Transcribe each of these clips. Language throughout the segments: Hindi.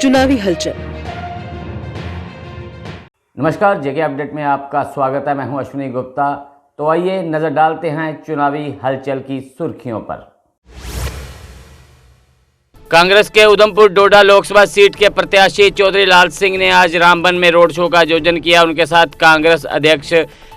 चुनावी हलचल। नमस्कार, जेके अपडेट में आपका स्वागत है। मैं हूं अश्विनी गुप्ता। तो आइए नजर डालते हैं चुनावी हलचल की सुर्खियों पर। कांग्रेस के उधमपुर डोडा लोकसभा सीट के प्रत्याशी चौधरी लाल सिंह ने आज रामबन में रोड शो का आयोजन किया। उनके साथ कांग्रेस अध्यक्ष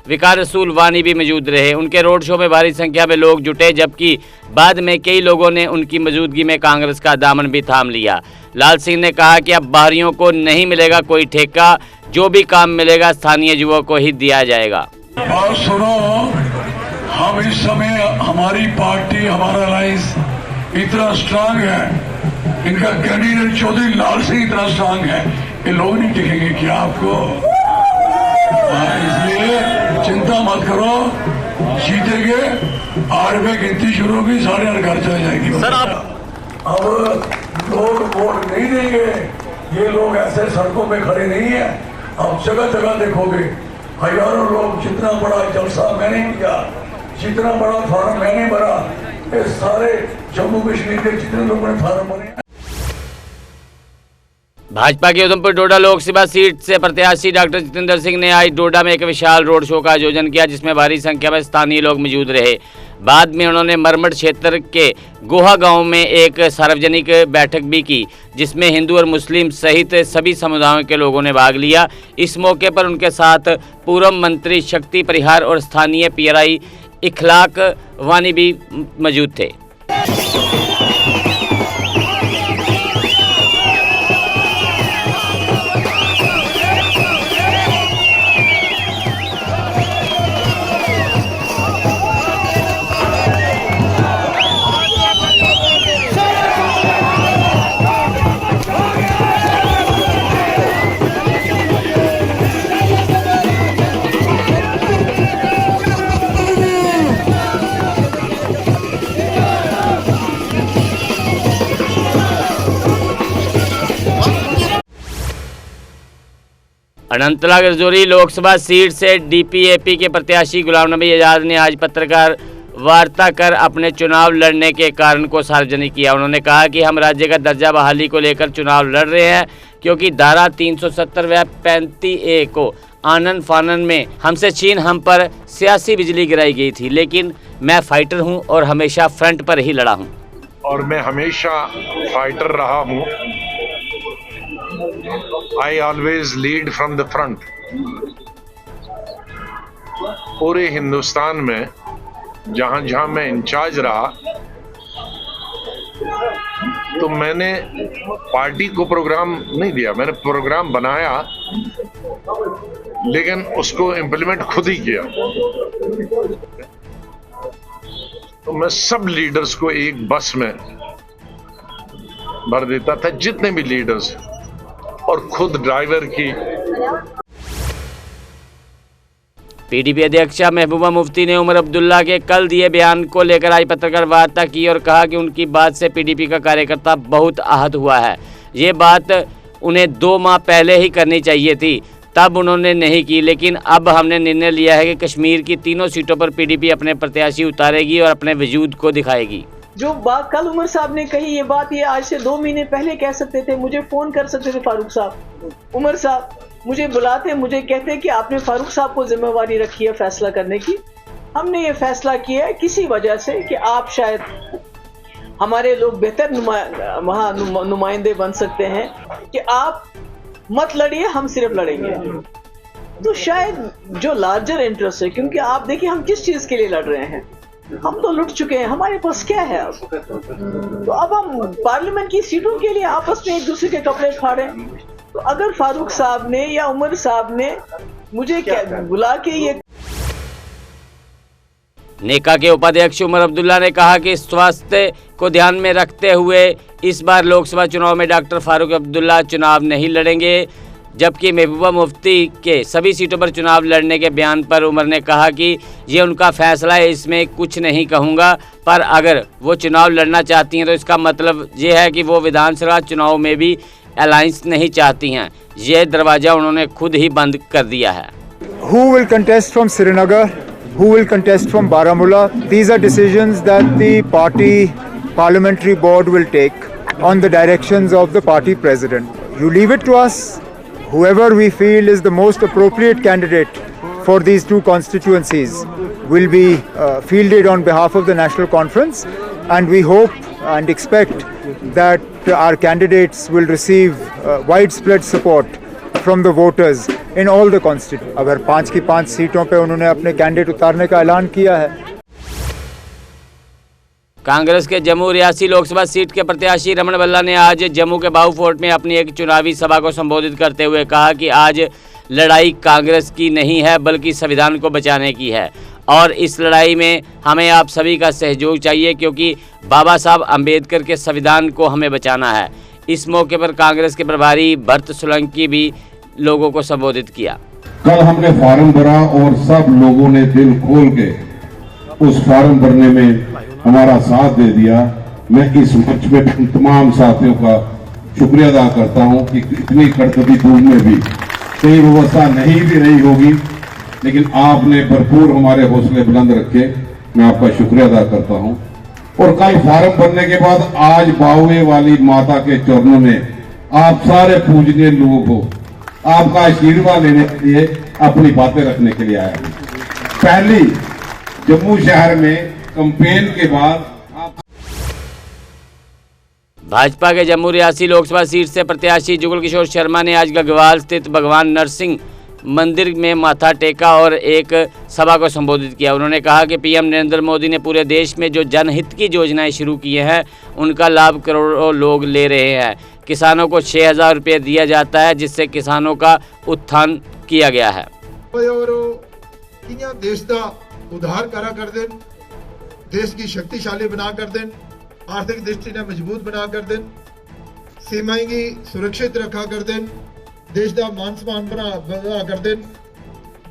विकार रसूल वानी भी मौजूद रहे। उनके रोड शो में भारी संख्या में लोग जुटे, जबकि बाद में कई लोगों ने उनकी मौजूदगी में कांग्रेस का दामन भी थाम लिया। लाल सिंह ने कहा कि अब बाहरियों को नहीं मिलेगा कोई ठेका, जो भी काम मिलेगा स्थानीय युवाओं को ही दिया जाएगा। और सुनो, हम इस समय हमारी पार्टी, हमारा अलायंस इतना स्ट्रांग है, इनका कैंडिडेट चौधरी लाल सिंह इतना स्ट्रांग है, ये लोग नहीं टिकेंगे क्या आपको? इसलिए चिंता मत करो, जीतेंगे। 8 में गिनती शुरू होगी, 8:30 घर चले जाएगी। सर अब लोग वोट नहीं देंगे, ये लोग ऐसे सड़कों पे खड़े नहीं है। अब जगह जगह देखोगे हजारों लोग। जितना बड़ा जलसा मैंने किया, जितना बड़ा फार्म मैंने भरा, ये सारे जम्मू कश्मीर के जितने लोगों ने फार्म भरे। भाजपा के उधमपुर डोडा लोकसभा सीट से प्रत्याशी डॉक्टर जितेंद्र सिंह ने आज डोडा में एक विशाल रोड शो का आयोजन किया, जिसमें भारी संख्या में स्थानीय लोग मौजूद रहे। बाद में उन्होंने मरमट क्षेत्र के गोहा गांव में एक सार्वजनिक बैठक भी की, जिसमें हिंदू और मुस्लिम सहित सभी समुदायों के लोगों ने भाग लिया। इस मौके पर उनके साथ पूर्व मंत्री शक्ति परिहार और स्थानीय पीआरआई इखलाक वानी भी मौजूद थे। अनंतनाग राजौरी लोकसभा सीट से डीपीएपी के प्रत्याशी गुलाम नबी आज़ाद ने आज पत्रकार वार्ता कर अपने चुनाव लड़ने के कारण को सार्वजनिक किया। उन्होंने कहा कि हम राज्य का दर्जा बहाली को लेकर चुनाव लड़ रहे हैं, क्योंकि धारा 370 व 35A को आनन फानन में हमसे छीन हम पर सियासी बिजली गिराई गई थी। लेकिन मैं फाइटर हूं और हमेशा फ्रंट पर ही लड़ा हूं। और मैं हमेशा फाइटर रहा हूं। I always lead from the front. पूरे हिंदुस्तान में जहां जहां मैं इंचार्ज रहा, तो मैंने पार्टी को प्रोग्राम नहीं दिया, मैंने प्रोग्राम बनाया, लेकिन उसको इम्प्लीमेंट खुद ही किया। तो मैं सब लीडर्स को एक बस में भर देता था, जितने भी लीडर्स, और खुद ड्राइवर की। पीडीपी अध्यक्षा महबूबा मुफ्ती ने उमर अब्दुल्ला के कल दिए बयान को लेकर आज पत्रकार वार्ता की और कहा कि उनकी बात से पीडीपी का कार्यकर्ता बहुत आहत हुआ है। ये बात उन्हें 2 माह पहले ही करनी चाहिए थी, तब उन्होंने नहीं की। लेकिन अब हमने निर्णय लिया है कि कश्मीर की 3 सीटों पर पीडीपी अपने प्रत्याशी उतारेगी और अपने वजूद को दिखाएगी। जो बात कल उमर साहब ने कही, ये बात ये आज से 2 महीने पहले कह सकते थे। मुझे फोन कर सकते थे फारूक साहब, उमर साहब मुझे बुलाते, मुझे कहते कि आपने फारूक साहब को जिम्मेवारी रखी है फैसला करने की। हमने ये फैसला किया है किसी वजह से कि आप शायद हमारे लोग बेहतर नुमाइंदे बन सकते हैं, कि आप मत लड़िए, हम सिर्फ लड़ेंगे। तो शायद जो लार्जर इंटरेस्ट है, क्योंकि आप देखिए हम किस चीज के लिए लड़ रहे हैं, हम तो लुट चुके हैं, हमारे पास क्या है अब? तो अब हम पार्लियामेंट की सीटों के लिए आपस में एक दूसरे के कपड़े फाड़े। तो अगर फारूक साहब ने या उमर साहब ने मुझे बुला के ये। नेका के उपाध्यक्ष उमर अब्दुल्ला ने कहा कि स्वास्थ्य को ध्यान में रखते हुए इस बार लोकसभा चुनाव में डॉक्टर फारूक अब्दुल्ला चुनाव नहीं लड़ेंगे, जबकि महबूबा मुफ्ती के सभी सीटों पर चुनाव लड़ने के बयान पर उमर ने कहा कि ये उनका फैसला है, इसमें कुछ नहीं कहूँगा, पर अगर वो चुनाव लड़ना चाहती हैं तो इसका मतलब ये है कि वो विधानसभा चुनाव में भी अलायंस नहीं चाहती हैं। ये दरवाज़ा उन्होंने खुद ही बंद कर दिया है। Who will contest from Srinagar? Who will contest from Baramulla? These are decisions that the party parliamentary board will take on the directions of the party president. You leave it to us. Whoever we feel is the most appropriate candidate for these two constituencies will be fielded on behalf of the National Conference, and we hope and expect that our candidates will receive widespread support from the voters in all the constituencies. अगर 5 की 5 सीटों पे उन्होंने अपने कैंडिडेट उतारने का ऐलान किया है। कांग्रेस के जम्मू रियासी लोकसभा सीट के प्रत्याशी रमन भल्ला ने आज जम्मू के बाहू फोर्ट में अपनी एक चुनावी सभा को संबोधित करते हुए कहा कि आज लड़ाई कांग्रेस की नहीं है बल्कि संविधान को बचाने की है और इस लड़ाई में हमें आप सभी का सहयोग चाहिए क्योंकि बाबा साहब अंबेडकर के संविधान को हमें बचाना है। इस मौके पर कांग्रेस के प्रभारी भरत सोलंकी भी लोगों को संबोधित किया। कल हमने फॉर्म भरा और सब लोगों ने दिल खोल के उस फॉर्म भरने में हमारा साथ दे दिया। मैं इस मंच में तमाम साथियों का शुक्रिया अदा करता हूं कि इतनी कड़कती धूप में भी कई व्यवस्था नहीं भी रही होगी, लेकिन आपने भरपूर हमारे हौसले बुलंद रखे। मैं आपका शुक्रिया अदा करता हूं। और कल फॉर्म भरने के बाद आज बाहुए वाली माता के चरणों में आप सारे पूजनीय लोगों को आपका आशीर्वाद लेने के लिए अपनी बातें रखने के लिए आया हूं। पहली जम्मू शहर में कैंपेन के बाद भाजपा के जम्मू रियासी लोकसभा सीट से प्रत्याशी जुगल किशोर शर्मा ने आज गगवाल स्थित भगवान नरसिंह मंदिर में माथा टेका और एक सभा को संबोधित किया। उन्होंने कहा कि पीएम नरेंद्र मोदी ने पूरे देश में जो जनहित की योजनाएं शुरू की हैं उनका लाभ करोड़ों लोग ले रहे हैं। किसानों को 6,000 रुपये दिया जाता है जिससे किसानों का उत्थान किया गया है। देश का उद्धार करा कर दें, देश की शक्तिशाली बना कर दें, आर्थिक दृष्टि ने मजबूत बना कर दें, सीमाएं की सुरक्षित रखा कर दें, देश का मान सम्मान बना कर दें,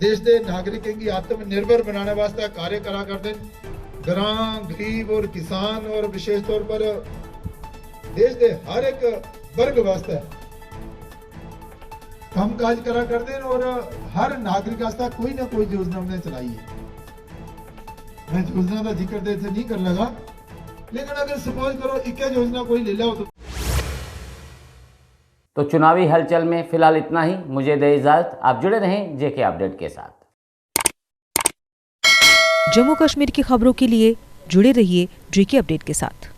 देश के नागरिकों की आत्मनिर्भर बनाने वास्ते कार्य करा कर दें, गरीब और किसान और विशेष तौर पर देश के हर एक वर्ग वास्ते काम काज करा कर दें और हर नागरिक वास्ते कोई ना कोई योजना हमने चलाई है। मैं योजना का जिक्र देते नहीं कर लगा, लेकिन अगर सपोज करो एक योजना कोई ले लो तो चुनावी हलचल में फिलहाल इतना ही। मुझे दे इजाजत। आप जुड़े रहें जेके अपडेट के साथ। जम्मू कश्मीर की खबरों के लिए जुड़े रहिए जेके अपडेट के साथ।